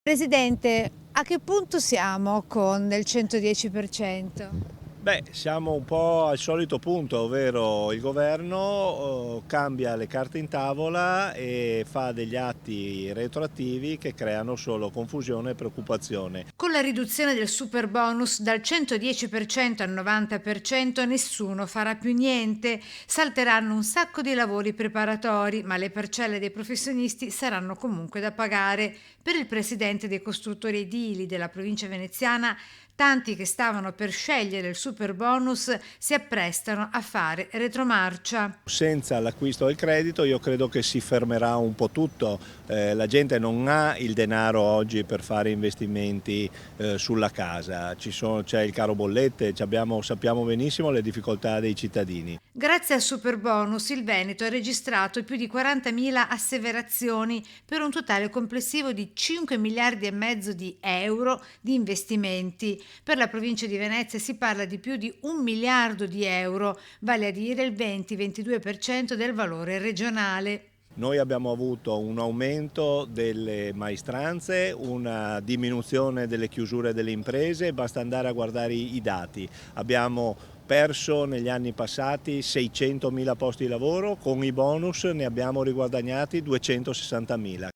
Presidente, a che punto siamo con il 110%? Beh, siamo un po' al solito punto, ovvero il governo cambia le carte in tavola e fa degli atti retroattivi che creano solo confusione e preoccupazione. Con la riduzione del super bonus dal 110% al 90% nessuno farà più niente, salteranno un sacco di lavori preparatori, ma le parcelle dei professionisti saranno comunque da pagare. Per il presidente dei costruttori edili della provincia veneziana, tanti che stavano per scegliere il super bonus si apprestano a fare retromarcia. Senza l'acquisto del credito io credo che si fermerà un po' tutto, la gente non ha il denaro oggi per fare investimenti sulla casa, c'è il caro bollette, sappiamo benissimo le difficoltà dei cittadini. Grazie al superbonus il Veneto ha registrato più di 40.000 asseverazioni per un totale complessivo di 5 miliardi e mezzo di euro di investimenti. Per la provincia di Venezia si parla di più di 1 miliardo di euro, vale a dire il 20-22% del valore regionale. Noi abbiamo avuto un aumento delle maestranze, una diminuzione delle chiusure delle imprese, basta andare a guardare i dati. Abbiamo perso negli anni passati 600.000 posti di lavoro, con i bonus ne abbiamo riguadagnati 260.000.